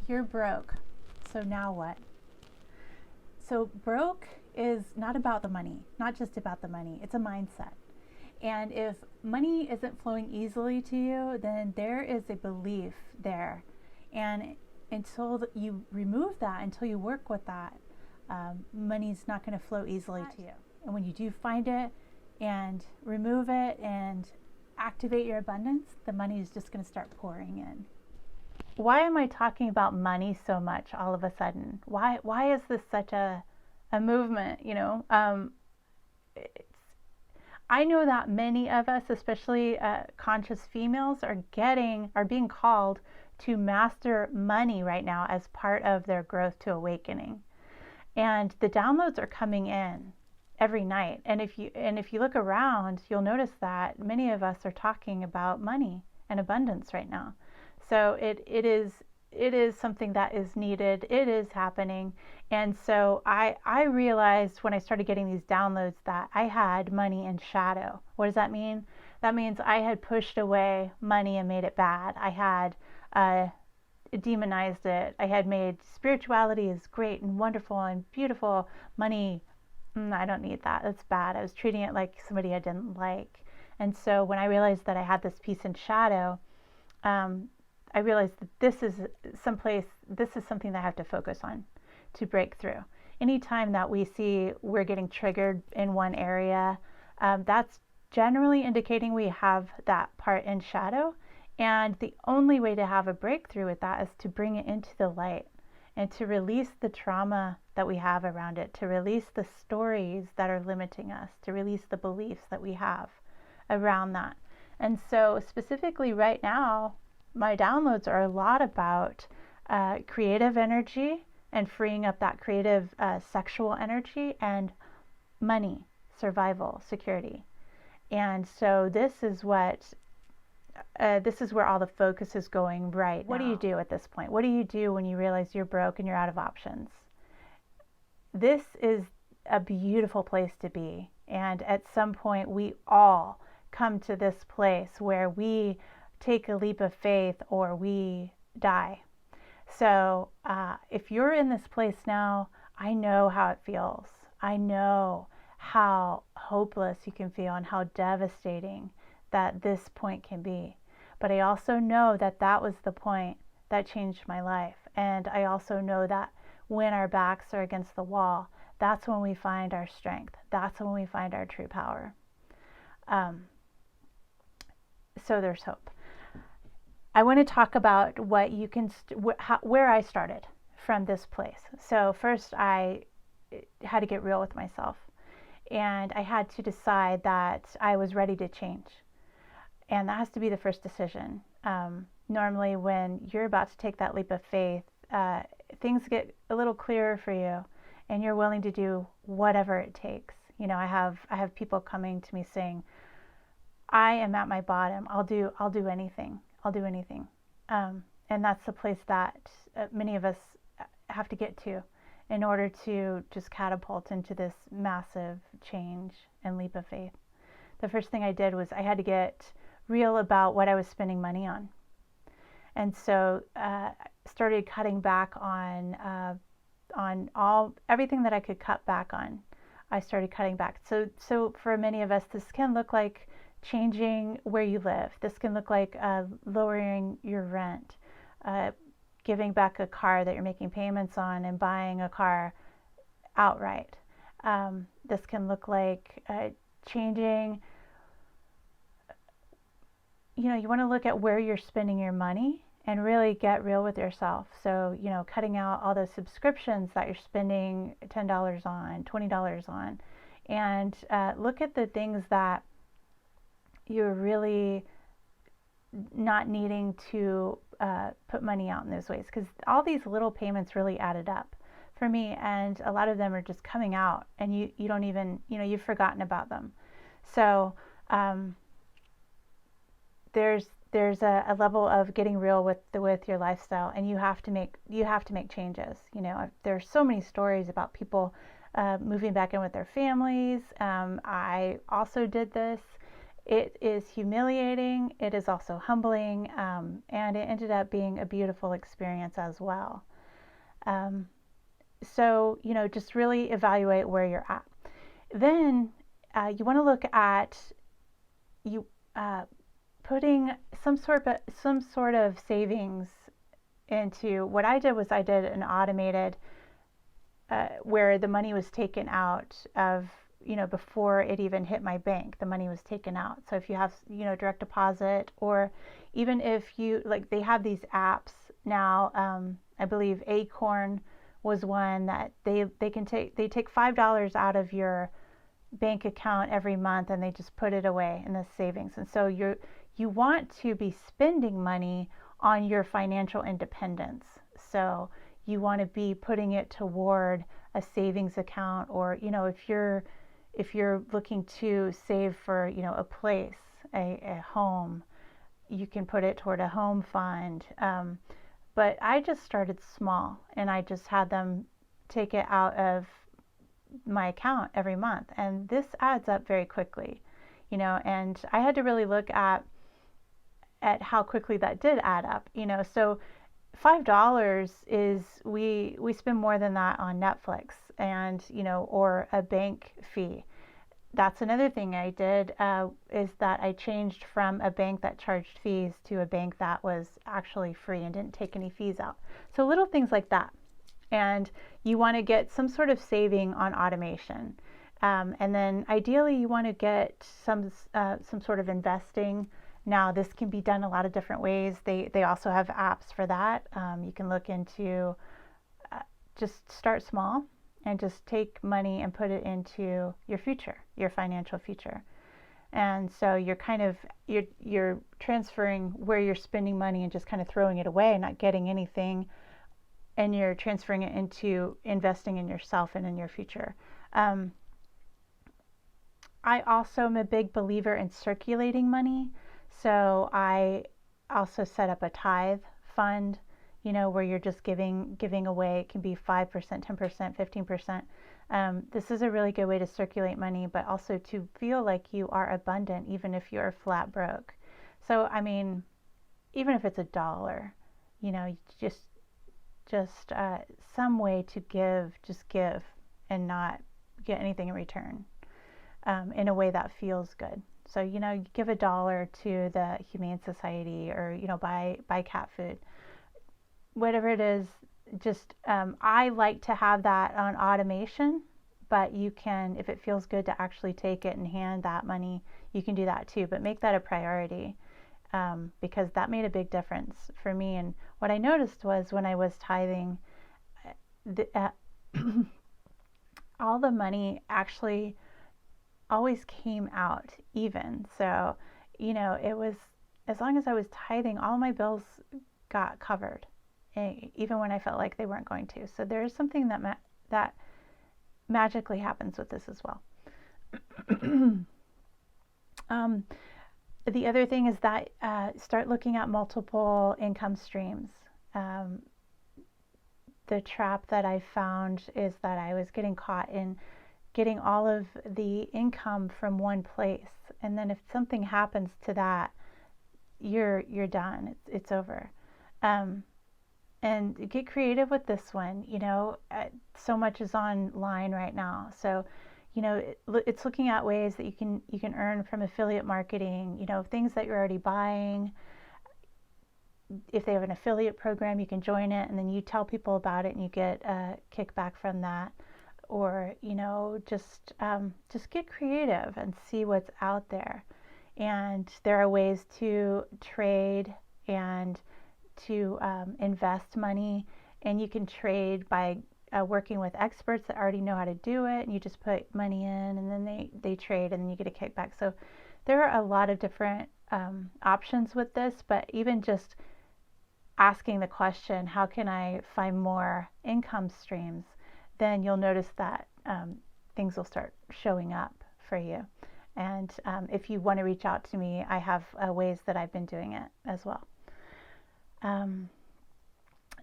you're broke. So now what? So broke is not about the money, not just about the money. It's a mindset. And if money isn't flowing easily to you, then there is a belief there. And until you remove that, until you work with that, money's not going to flow easily to you. And when you do find it and remove it and activate your abundance, the money is just going to start pouring in. Why am I talking about money so much all of a sudden? Why is this such a movement? I know that many of us, especially conscious females, are being called to master money right now as part of their growth to awakening. And the downloads are coming in every night. And if you look around, you'll notice that many of us are talking about money and abundance right now. So it is something that is needed. It is happening. And so I realized when I started getting these downloads that I had money in shadow. What does that mean? That means I had pushed away money and made it bad. I had demonized it. I had made spirituality is great and wonderful and beautiful. Money, I don't need that. That's bad. I was treating it like somebody I didn't like. And so when I realized that I had this piece in shadow, I realized that this is something that I have to focus on to break through. Anytime that we see we're getting triggered in one area, that's generally indicating we have that part in shadow. And the only way to have a breakthrough with that is to bring it into the light and to release the trauma that we have around it, to release the stories that are limiting us, to release the beliefs that we have around that. And so specifically right now, my downloads are a lot about creative energy and freeing up that creative sexual energy and money, survival, security. And so this is where all the focus is going right now. What do you do at this point? What do you do when you realize you're broke and you're out of options? This is a beautiful place to be. And at some point, we all come to this place where we take a leap of faith or we die. So if you're in this place now, I know how it feels. I know how hopeless you can feel and how devastating that this point can be. But I also know that that was the point that changed my life. And I also know that when our backs are against the wall, that's when we find our strength. That's when we find our true power. So there's hope. I want to talk about what you can, where I started from this place. So first I had to get real with myself, and I had to decide that I was ready to change. And that has to be the first decision. Normally when you're about to take that leap of faith, things get a little clearer for you and you're willing to do whatever it takes. You know, I have people coming to me saying, I am at my bottom. I'll do anything. I'll do anything. And that's the place that many of us have to get to in order to just catapult into this massive change and leap of faith. The first thing I did was I had to get real about what I was spending money on. And so started cutting back on everything that I could cut back on. I started cutting back. So for many of us, this can look like changing where you live. This can look like lowering your rent, giving back a car that you're making payments on and buying a car outright. This can look like changing, you want to look at where you're spending your money and really get real with yourself. So, cutting out all those subscriptions that you're spending $10 on, $20 on, and look at the things that you're really not needing to put money out in those ways, because all these little payments really added up for me, and a lot of them are just coming out and you don't even, you've forgotten about them. So there's a level of getting real with your lifestyle, and you have to make changes. There's so many stories about people moving back in with their families. I also did this, It is humiliating, it is also humbling, and it ended up being a beautiful experience as well. Um, so, just really evaluate where you're at. Then you want to look at you putting some sort of savings into. What I did was I did an automated where the money was taken out of, before it even hit my bank, the money was taken out. So if you have, direct deposit, or even if you, like, they have these apps now, I believe Acorn was one that they take $5 out of your bank account every month and they just put it away in the savings. And so you want to be spending money on your financial independence. So you want to be putting it toward a savings account, or if you're looking to save for a place, a home, you can put it toward a home fund. But I just started small and I just had them take it out of my account every month, and this adds up very quickly, and I had to really look at how quickly that did add up. So $5 is, we spend more than that on Netflix, and or a bank fee. That's another thing I did, is that I changed from a bank that charged fees to a bank that was actually free and didn't take any fees out. So little things like that. And you want to get some sort of saving on automation. And then ideally you want to get some sort of investing. Now this can be done a lot of different ways. They also have apps for that. You can look into, just start small and just take money and put it into your future, your financial future. And so you're transferring where you're spending money and just kind of throwing it away, not getting anything, and you're transferring it into investing in yourself and in your future. I also am a big believer in circulating money. So I also set up a tithe fund, where you're just giving away. It can be 5%, 10%, 15%. This is a really good way to circulate money, but also to feel like you are abundant, even if you're flat broke. So, I mean, even if it's $1, just some way to just give and not get anything in return, in a way that feels good. So, you give $1 to the Humane Society, or, buy cat food, whatever it is. Just, I like to have that on automation, but you can, if it feels good to actually take it and hand that money, you can do that too, but make that a priority. Because that made a big difference for me. And what I noticed was when I was tithing, all the money actually always came out even. So, it was, as long as I was tithing, all my bills got covered, even when I felt like they weren't going to. So there is something that magically happens with this as well. The other thing is that start looking at multiple income streams. The trap that I found is that I was getting caught in getting all of the income from one place, and then if something happens to that, you're done. It's over. And get creative with this one. So much is online right now, so it's looking at ways that you can earn from affiliate marketing, things that you're already buying. If they have an affiliate program, you can join it, and then you tell people about it and you get a kickback from that. Or, just get creative and see what's out there. And there are ways to trade and to invest money, and you can trade by working with experts that already know how to do it, and you just put money in, and then they trade, and then you get a kickback. So there are a lot of different options with this, but even just asking the question, how can I find more income streams, then you'll notice that things will start showing up for you. And if you want to reach out to me, I have ways that I've been doing it as well.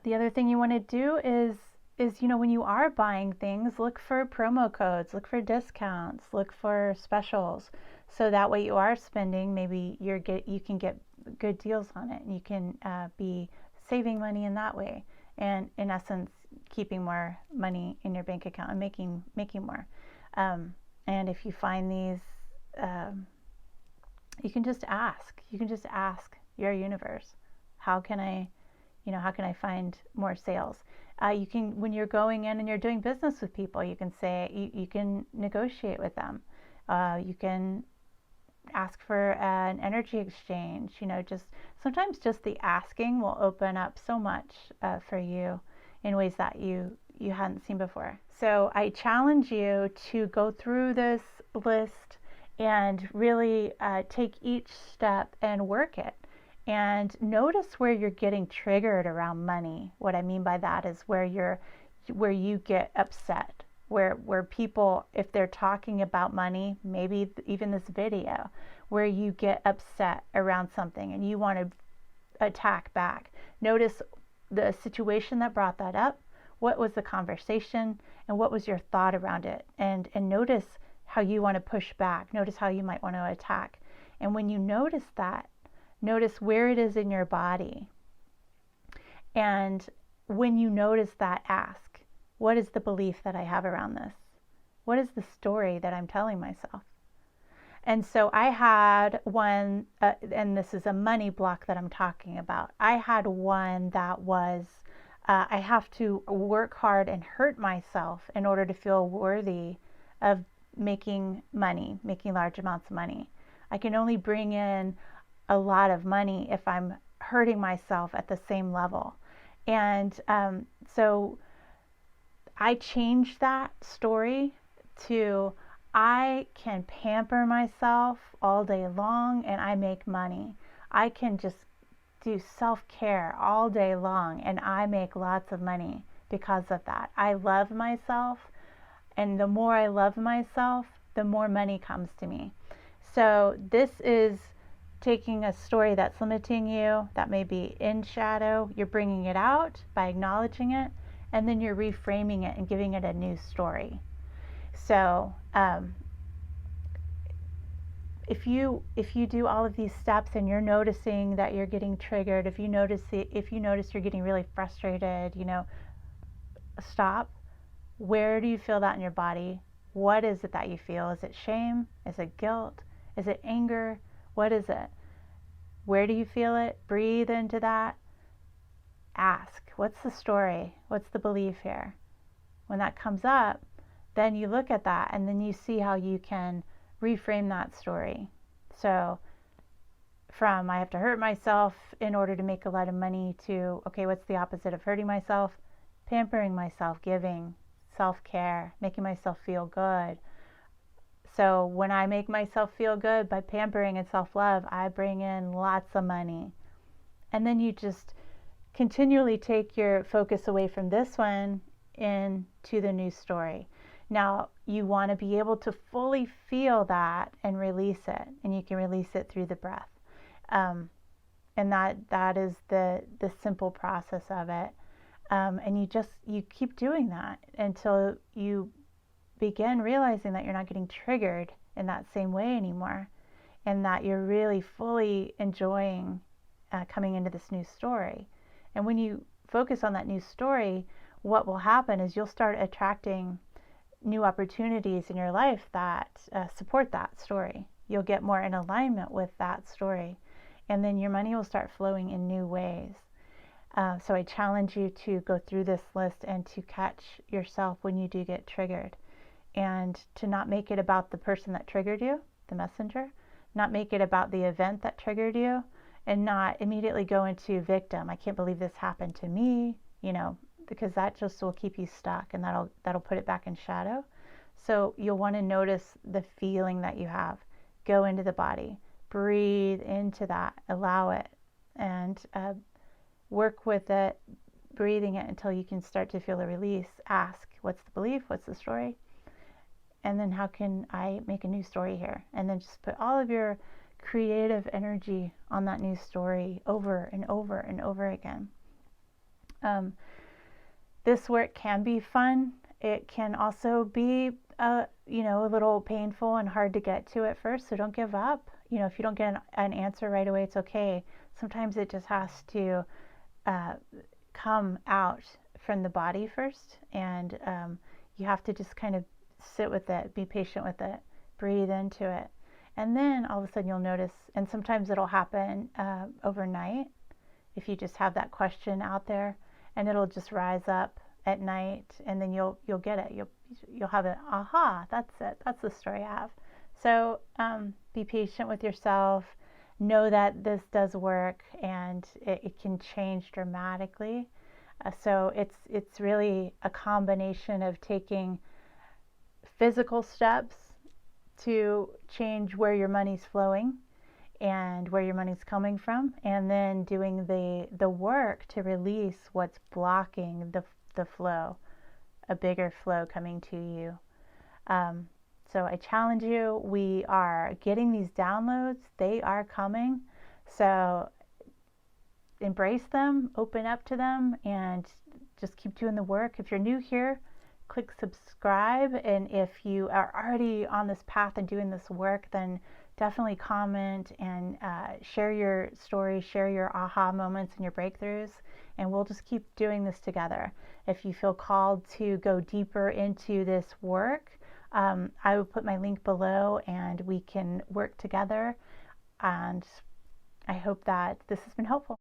The other thing you want to do is is, when you are buying things, look for promo codes, look for discounts, look for specials. So that way you are spending, maybe you can get good deals on it, and you can be saving money in that way. And in essence, keeping more money in your bank account and making more. And if you find these, um, you can just ask. You can just ask your universe, how can I find more sales? You can, when you're going in and you're doing business with people, you can say, you can negotiate with them. You can ask for an energy exchange. Just sometimes just the asking will open up so much for you in ways that you hadn't seen before. So I challenge you to go through this list and really take each step and work it. And notice where you're getting triggered around money. What I mean by that is where you get upset, where people, if they're talking about money, maybe even this video, where you get upset around something and you want to attack back. Notice the situation that brought that up. What was the conversation, and what was your thought around it? And notice how you want to push back. Notice how you might want to attack. And when you notice that, notice where it is in your body. And when you notice that, ask, what is the belief that I have around this? What is the story that I'm telling myself? And so I had one, and this is a money block that I'm talking about. I had one that was, I have to work hard and hurt myself in order to feel worthy of making money, making large amounts of money. I can only bring in a lot of money if I'm hurting myself at the same level. And so I changed that story to, I can pamper myself all day long and I make money. I can just do self-care all day long and I make lots of money because of that. I love myself, and the more I love myself, the more money comes to me. So this is taking a story that's limiting you, that may be in shadow, you're bringing it out by acknowledging it, and then you're reframing it and giving it a new story. So if you do all of these steps and you're noticing that you're getting triggered, if you notice you're getting really frustrated, stop. Where do you feel that in your body? What is it that you feel? Is it shame? Is it guilt? Is it anger? What is it? Where do you feel it? Breathe into that. Ask, what's the story? What's the belief here? When that comes up, then you look at that and then you see how you can reframe that story. So from, I have to hurt myself in order to make a lot of money, to, okay, what's the opposite of hurting myself? Pampering myself, giving, self-care, making myself feel good. So when I make myself feel good by pampering and self-love, I bring in lots of money. And then you just continually take your focus away from this one into the new story. Now, you want to be able to fully feel that and release it. And you can release it through the breath. And that is the simple process of it. And you keep doing that until you begin realizing that you're not getting triggered in that same way anymore, and that you're really fully enjoying coming into this new story. And when you focus on that new story, what will happen is you'll start attracting new opportunities in your life that support that story. You'll get more in alignment with that story, and then your money will start flowing in new ways. So I challenge you to go through this list and to catch yourself when you do get triggered, and to not make it about the person that triggered you, the messenger, not make it about the event that triggered you, and not immediately go into victim. I can't believe this happened to me, because that just will keep you stuck, and that'll put it back in shadow. So you'll want to notice the feeling that you have. Go into the body, breathe into that, allow it, and work with it, breathing it until you can start to feel the release. Ask, what's the belief? What's the story? And then how can I make a new story here? And then just put all of your creative energy on that new story over and over and over again. This work can be fun. It can also be, a little painful and hard to get to at first. So don't give up. If you don't get an answer right away, it's okay. Sometimes it just has to uh, come out from the body first, and you have to just kind of sit with it, be patient with it, breathe into it, and then all of a sudden you'll notice. And sometimes it'll happen overnight if you just have that question out there, and it'll just rise up at night, and then you'll get it. You'll have an aha. That's it. That's the story I have. So be patient with yourself. Know that this does work, and it can change dramatically. So it's really a combination of taking physical steps to change where your money's flowing and where your money's coming from, and then doing the work to release what's blocking the flow, a bigger flow coming to you. So I challenge you. We are getting these downloads. They are coming. So embrace them, open up to them, and just keep doing the work. If you're new here, click subscribe. And if you are already on this path and doing this work, then definitely comment and share your story, share your aha moments and your breakthroughs, and we'll just keep doing this together. If you feel called to go deeper into this work, I will put my link below and we can work together. And I hope that this has been helpful.